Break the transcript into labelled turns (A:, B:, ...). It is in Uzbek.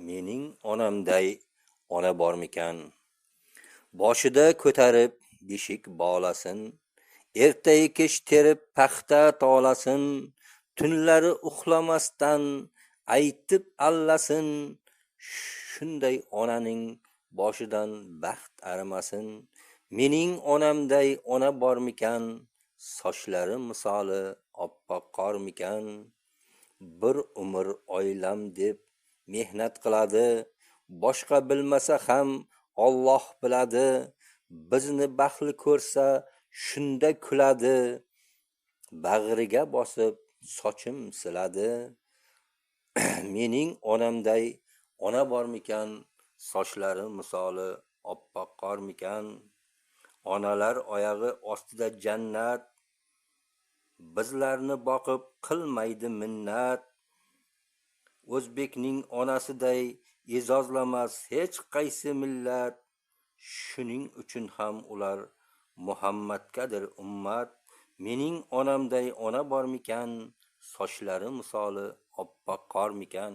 A: Mening onamday ona bormikan? Boshida ko'tarib beshik bolasin, ertayu kech terib paxta tolasin, tunlari uxlamasdan aytib allasin. Shunday onaning boshidan baxt arimasin. Mening onamday ona bormikan? Sochlari misoli oppoq qormikan? Bir umr oilam deb mehnat qiladi, boshqa bilmasa ham Alloh biladi. Bizni baxtli ko'rsa shunda kuladi, bag'riga bosib sochim siladi. Mening onamday ona bormikan? Sochlari misoli oppoq qormikan? Onalar oyog'i ostida jannat, bizlarni boqib qilmaydi minnat. O'zbekning onasiday e'zozlamas hech qaysi millat. Shuning uchun ham ular Muhammadgadir ummat. Mening onamday ona bormikan? Sochlari misoli oppoq qormikan?